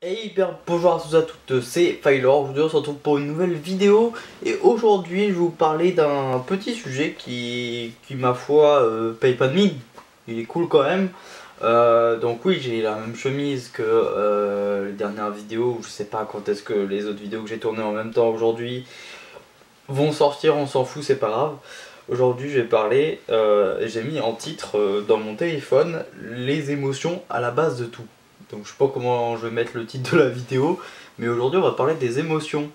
Et hyper bonjour à tous et à toutes, c'est Phylor. Aujourd'hui on se retrouve pour une nouvelle vidéo. Et aujourd'hui je vais vous parler d'un petit sujet qui ma foi paye pas de mine. Il est cool quand même. Donc oui, j'ai la même chemise que les dernières vidéos. Je sais pas quand est-ce que les autres vidéos que j'ai tournées en même temps aujourd'hui vont sortir, on s'en fout, c'est pas grave. Aujourd'hui je vais parler, j'ai mis en titre dans mon téléphone les émotions à la base de tout. Donc je sais pas comment je vais mettre le titre de la vidéo, mais aujourd'hui on va parler des émotions.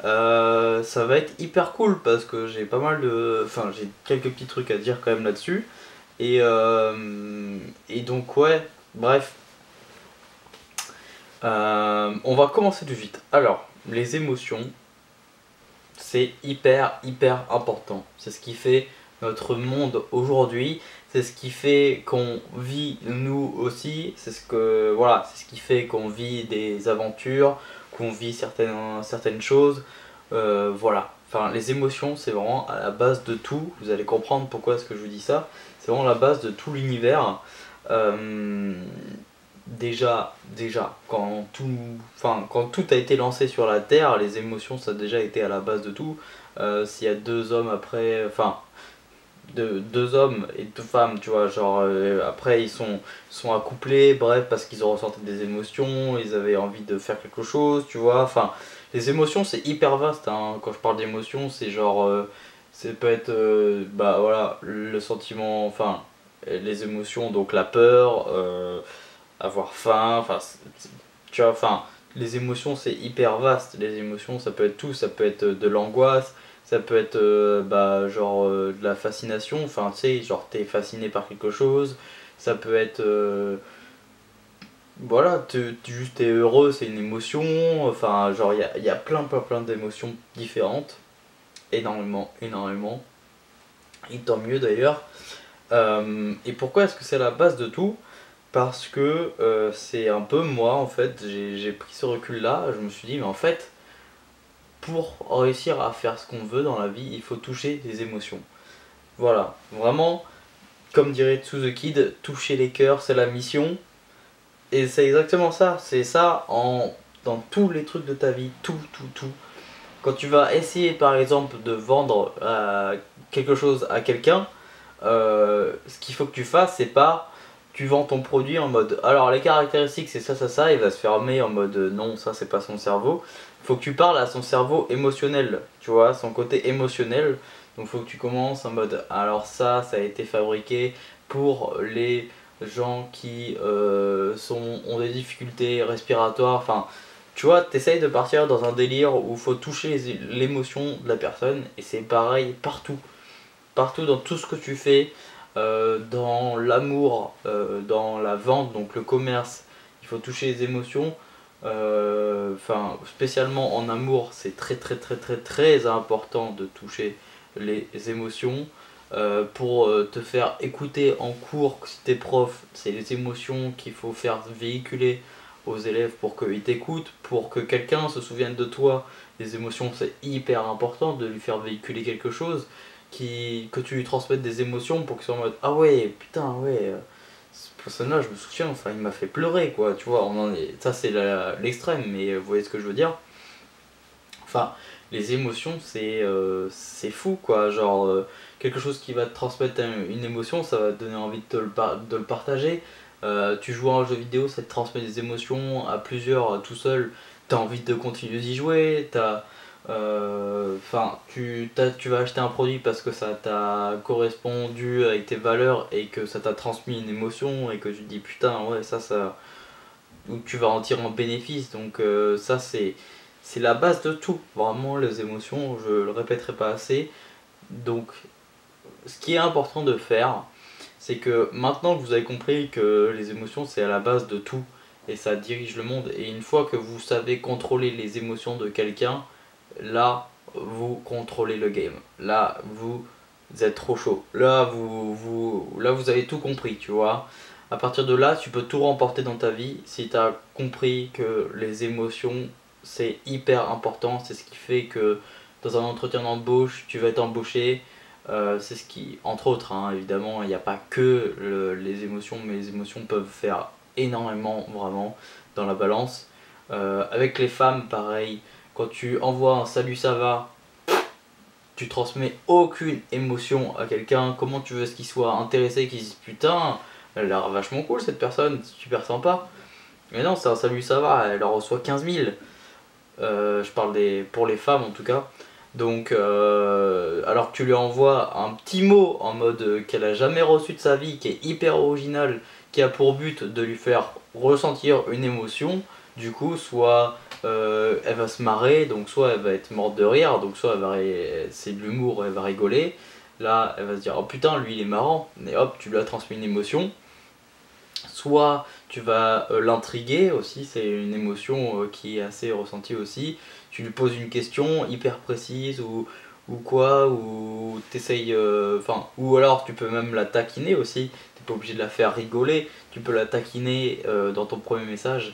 Ça va être hyper cool parce que j'ai pas mal de... Enfin j'ai quelques petits trucs à dire quand même là-dessus. Et donc ouais, bref. On va commencer tout de suite. Alors, les émotions, c'est hyper important. C'est ce qui fait notre monde aujourd'hui. C'est ce qui fait qu'on vit nous aussi. C'est ce que voilà, c'est ce qui fait qu'on vit des aventures, qu'on vit certaines choses. Voilà. Enfin, les émotions, c'est vraiment à la base de tout. Vous allez comprendre pourquoi est-ce que je vous dis ça. C'est vraiment la base de tout l'univers. Euh, déjà, quand tout a été lancé sur la Terre, les émotions, ça a déjà été à la base de tout. S'il y a deux hommes après, enfin, deux hommes et deux femmes, tu vois, genre, après sont accouplés, bref, parce qu'ils ont ressenti des émotions, ils avaient envie de faire quelque chose, tu vois, enfin, les émotions, c'est hyper vaste, hein. Quand je parle d'émotions, c'est genre, ça peut être, bah voilà, le sentiment, enfin, les émotions, donc la peur, avoir faim, enfin, tu vois, enfin, les émotions c'est hyper vaste. Les émotions ça peut être tout, ça peut être de l'angoisse, ça peut être bah, genre de la fascination, enfin, tu sais, genre t'es fasciné par quelque chose, ça peut être. Voilà, juste t'es heureux, c'est une émotion, enfin, genre il y a plein d'émotions différentes, énormément, et tant mieux d'ailleurs. Et pourquoi est-ce que c'est la base de tout? Parce que c'est un peu moi en fait, j'ai pris ce recul là, je me suis dit mais en fait pour réussir à faire ce qu'on veut dans la vie il faut toucher des émotions. Voilà, vraiment comme dirait To The Kid, toucher les cœurs c'est la mission. Et c'est exactement ça, c'est ça dans tous les trucs de ta vie, tout. Quand tu vas essayer par exemple de vendre quelque chose à quelqu'un, ce qu'il faut que tu fasses, c'est pas tu vends ton produit en mode alors les caractéristiques c'est ça, il va se fermer en mode non, ça c'est pas son cerveau. Faut que tu parles à son cerveau émotionnel, tu vois, son côté émotionnel. Donc faut que tu commences en mode alors ça a été fabriqué pour les gens qui ont des difficultés respiratoires, enfin tu vois, t'essayes de partir dans un délire où il faut toucher l'émotion de la personne et c'est pareil partout dans tout ce que tu fais, dans l'amour, dans la vente, donc le commerce, il faut toucher les émotions. Enfin, spécialement en amour, c'est très important de toucher les émotions. Pour te faire écouter en cours, si t'es prof, c'est les émotions qu'il faut faire véhiculer aux élèves pour qu'ils t'écoutent, pour que quelqu'un se souvienne de toi. Les émotions, c'est hyper important de lui faire véhiculer quelque chose que tu lui transmettes des émotions pour qu'il soit en mode ah ouais putain ouais ce personnage je me souviens, enfin il m'a fait pleurer quoi, tu vois, ça c'est l'extrême, mais vous voyez ce que je veux dire. Enfin, les émotions c'est fou quoi, genre quelque chose qui va te transmettre une émotion, ça va te donner envie de le partager. Tu joues à un jeu vidéo, ça te transmet des émotions à plusieurs, tout seul, t'as envie de continuer d'y jouer, enfin, tu vas acheter un produit parce que ça t'a correspondu avec tes valeurs et que ça t'a transmis une émotion et que tu te dis putain ouais ça, ou tu vas en tirer un bénéfice. Donc ça c'est la base de tout. Vraiment les émotions, je le répéterai pas assez. Donc ce qui est important de faire, c'est que maintenant que vous avez compris que les émotions c'est à la base de tout et ça dirige le monde, et une fois que vous savez contrôler les émotions de quelqu'un, là vous contrôlez le game. Là vous êtes trop chaud. Là vous avez tout compris, tu vois. À partir de là, tu peux tout remporter dans ta vie si tu as compris que les émotions c'est hyper important. C'est ce qui fait que dans un entretien d'embauche, tu vas être embauché. C'est ce qui, entre autres, hein, évidemment, il n'y a pas que les émotions, mais les émotions peuvent faire énormément, vraiment, dans la balance. Avec les femmes, pareil, quand tu envoies un salut ça va, tu transmets aucune émotion à quelqu'un. Comment tu veux qu'il soit intéressé, qu'il se dise putain, elle a l'air vachement cool cette personne, super sympa. Mais non, c'est un salut ça va, elle en reçoit 15 000. Je parle pour les femmes en tout cas. Donc, alors que tu lui envoies un petit mot en mode qu'elle a jamais reçu de sa vie, qui est hyper original, qui a pour but de lui faire ressentir une émotion, du coup, soit elle va se marrer, donc soit elle va être morte de rire, donc soit c'est de l'humour, elle va rigoler. Là, elle va se dire oh putain, lui il est marrant, et hop, tu lui as transmis une émotion. Soit tu vas l'intriguer aussi, c'est une émotion qui est assez ressentie aussi. Tu lui poses une question hyper précise ou quoi, ou t'essayes. Ou alors tu peux même la taquiner aussi, t'es pas obligé de la faire rigoler, tu peux la taquiner dans ton premier message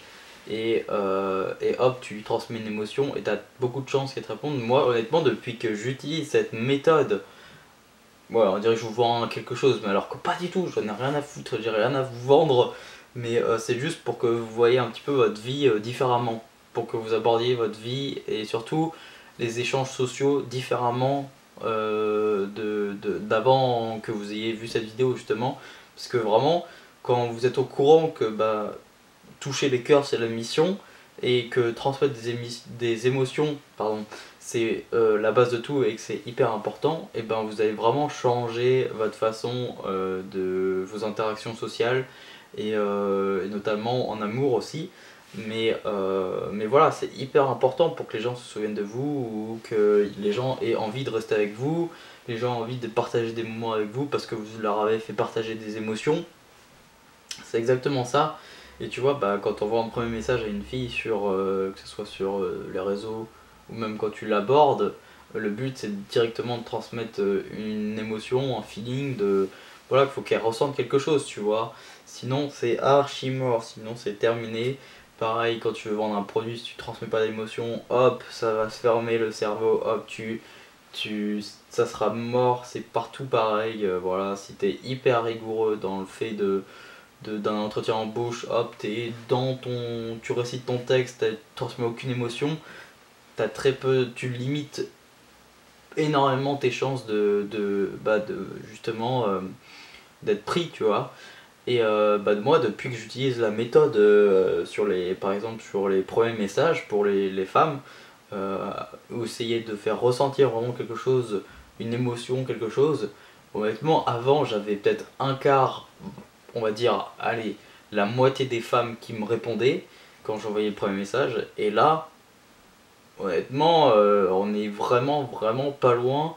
et hop, tu lui transmets une émotion et t'as beaucoup de chances qu'elle te réponde. Moi, honnêtement, depuis que j'utilise cette méthode, ouais, on dirait que je vous vends quelque chose, mais alors que pas du tout, j'en ai rien à foutre, j'ai rien à vous vendre, mais c'est juste pour que vous voyez un petit peu votre vie différemment, pour que vous abordiez votre vie et surtout les échanges sociaux différemment d'avant que vous ayez vu cette vidéo justement, parce que vraiment, quand vous êtes au courant que toucher les cœurs c'est la mission et que transmettre des émotions, pardon, c'est la base de tout et que c'est hyper important, et ben vous allez vraiment changer votre façon de vos interactions sociales et notamment en amour aussi. Mais voilà, c'est hyper important pour que les gens se souviennent de vous ou que les gens aient envie de rester avec vous, les gens aient envie de partager des moments avec vous parce que vous leur avez fait partager des émotions. C'est exactement ça. Et tu vois, quand on voit un premier message à une fille, que ce soit sur les réseaux ou même quand tu l'abordes, le but c'est directement de transmettre une émotion, un feeling de voilà, qu'il faut qu'elle ressente quelque chose, tu vois. Sinon c'est archi mort, sinon c'est terminé. Pareil, quand tu veux vendre un produit, si tu transmets pas d'émotion, hop, ça va se fermer le cerveau, hop, ça sera mort, c'est partout pareil. Voilà, si t'es hyper rigoureux dans le fait d'un entretien en bouche, hop, tu récites ton texte, tu transmets aucune émotion, t'as très peu, tu limites énormément tes chances de justement d'être pris, tu vois. Et moi, depuis que j'utilise la méthode par exemple sur les premiers messages pour les femmes, ou essayer de faire ressentir vraiment quelque chose, une émotion, quelque chose. Honnêtement, avant j'avais peut-être un quart, on va dire, allez, la moitié des femmes qui me répondaient quand j'envoyais le premier message. Et là, honnêtement, on est vraiment, vraiment pas loin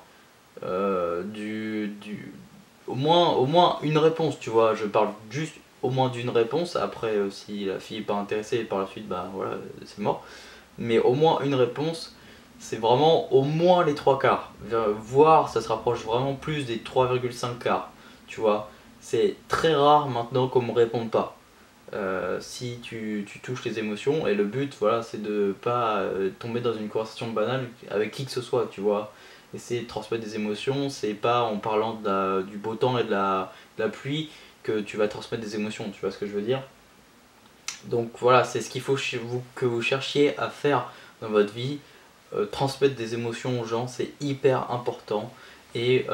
au moins une réponse, tu vois. Je parle juste au moins d'une réponse. Après, si la fille est pas intéressée, par la suite, voilà, c'est mort. Mais au moins une réponse, c'est vraiment au moins les trois quarts. Voire, ça se rapproche vraiment plus des 3,5 quarts, tu vois. C'est très rare maintenant qu'on me réponde pas. Si tu touches les émotions, et le but, voilà, c'est de pas tomber dans une conversation banale avec qui que ce soit, tu vois. Essayer de transmettre des émotions, c'est pas en parlant du beau temps et de la pluie que tu vas transmettre des émotions, tu vois ce que je veux dire. Donc voilà, c'est ce qu'il faut que vous cherchiez à faire dans votre vie. Transmettre des émotions aux gens, c'est hyper important. Et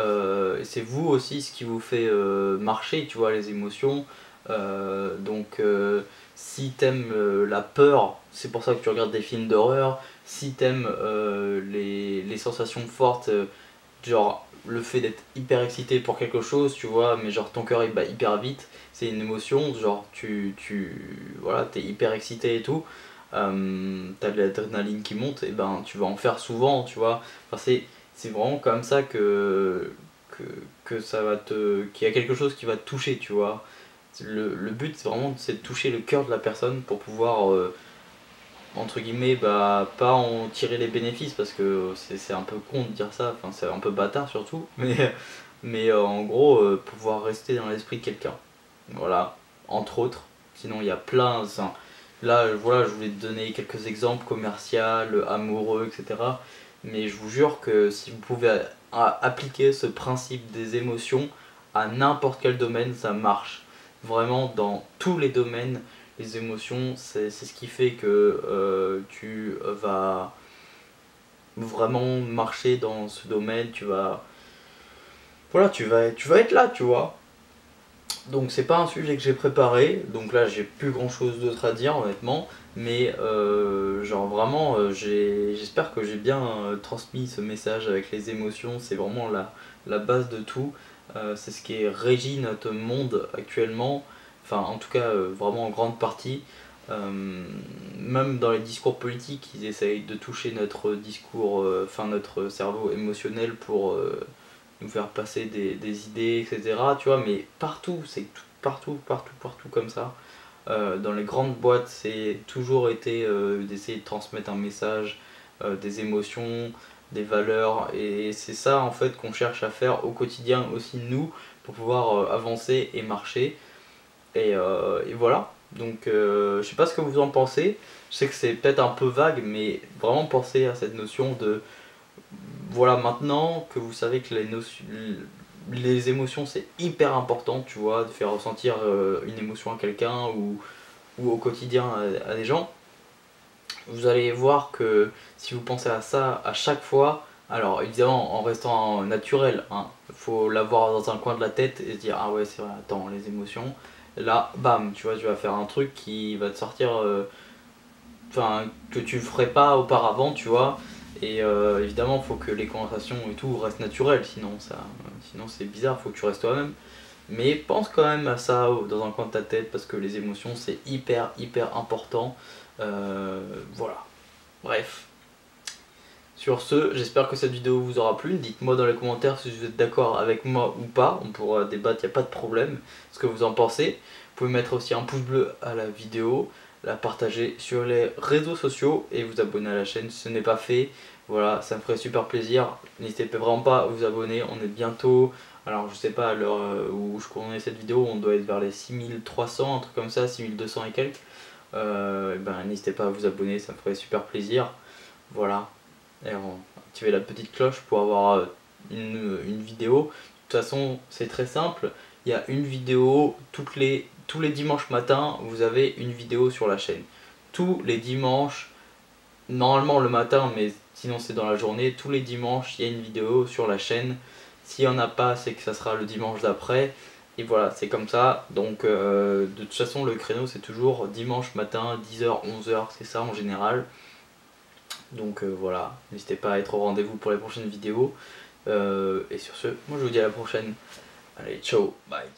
c'est vous aussi ce qui vous fait marcher, tu vois, les émotions. Si t'aimes la peur, c'est pour ça que tu regardes des films d'horreur. Si t'aimes les sensations fortes, genre le fait d'être hyper excité pour quelque chose, tu vois, mais genre ton cœur il bat hyper vite, c'est une émotion, genre voilà, t'es hyper excité et tout, t'as de l'adrénaline qui monte, et ben tu vas en faire souvent, tu vois. Enfin, c'est vraiment comme ça que ça va qu'il y a quelque chose qui va te toucher, tu vois. Le but c'est vraiment de toucher le cœur de la personne pour pouvoir entre guillemets pas en tirer les bénéfices parce que c'est un peu con de dire ça, enfin c'est un peu bâtard surtout, mais en gros pouvoir rester dans l'esprit de quelqu'un, voilà, entre autres. Sinon il y a plein, enfin, là voilà, je voulais te donner quelques exemples commercial, amoureux, etc. Mais je vous jure que si vous pouvez appliquer ce principe des émotions à n'importe quel domaine, ça marche vraiment dans tous les domaines. Les émotions, c'est ce qui fait que tu vas vraiment marcher dans ce domaine, voilà, tu vas être là, tu vois. Donc c'est pas un sujet que j'ai préparé, donc là j'ai plus grand chose d'autre à dire honnêtement, mais genre vraiment j'espère que j'ai bien transmis ce message avec les émotions, c'est vraiment la base de tout. C'est ce qui régit notre monde actuellement, enfin en tout cas vraiment en grande partie. Même dans les discours politiques ils essayent de toucher notre discours, enfin notre cerveau émotionnel pour nous faire passer des idées, etc. Tu vois, mais partout, c'est partout, partout, partout comme ça. Dans les grandes boîtes, c'est toujours été d'essayer de transmettre un message, des émotions, des valeurs, et c'est ça en fait qu'on cherche à faire au quotidien aussi nous, pour pouvoir avancer et marcher. Et voilà. Donc je sais pas ce que vous en pensez. Je sais que c'est peut-être un peu vague, mais vraiment pensez à cette notion de voilà, maintenant que vous savez que les émotions c'est hyper important, tu vois, de faire ressentir une émotion à quelqu'un ou au quotidien à des gens, vous allez voir que si vous pensez à ça à chaque fois, alors évidemment en restant naturel, hein, faut l'avoir dans un coin de la tête et se dire ah ouais c'est vrai, attends, les émotions, là bam, tu vois, tu vas faire un truc qui va te sortir, enfin que tu ferais pas auparavant, tu vois. Et évidemment, il faut que les conversations et tout restent naturelles, sinon c'est bizarre, faut que tu restes toi-même. Mais pense quand même à ça dans un coin de ta tête parce que les émotions c'est hyper hyper important. Voilà. Bref. Sur ce, j'espère que cette vidéo vous aura plu. Dites-moi dans les commentaires si vous êtes d'accord avec moi ou pas. On pourra débattre, il n'y a pas de problème. Ce que vous en pensez. Vous pouvez mettre aussi un pouce bleu à la vidéo, la partager sur les réseaux sociaux et vous abonner à la chaîne si ce n'est pas fait. Voilà, ça me ferait super plaisir. N'hésitez vraiment pas à vous abonner. On est bientôt, alors je sais pas à l'heure où je tourne cette vidéo, on doit être vers les 6300, un truc comme ça, 6200 et quelques. Ben, n'hésitez pas à vous abonner, ça me ferait super plaisir. Voilà. Et activer la petite cloche pour avoir une vidéo. De toute façon, c'est très simple. Il y a une vidéo tous les dimanches matin, vous avez une vidéo sur la chaîne. Tous les dimanches, normalement le matin, mais sinon c'est dans la journée, tous les dimanches, il y a une vidéo sur la chaîne. S'il n'y en a pas, c'est que ça sera le dimanche d'après. Et voilà, c'est comme ça. Donc de toute façon, le créneau c'est toujours dimanche matin, 10h, 11h, c'est ça en général. Donc voilà, n'hésitez pas à être au rendez-vous pour les prochaines vidéos. Et sur ce, moi je vous dis à la prochaine. Allez, ciao, bye.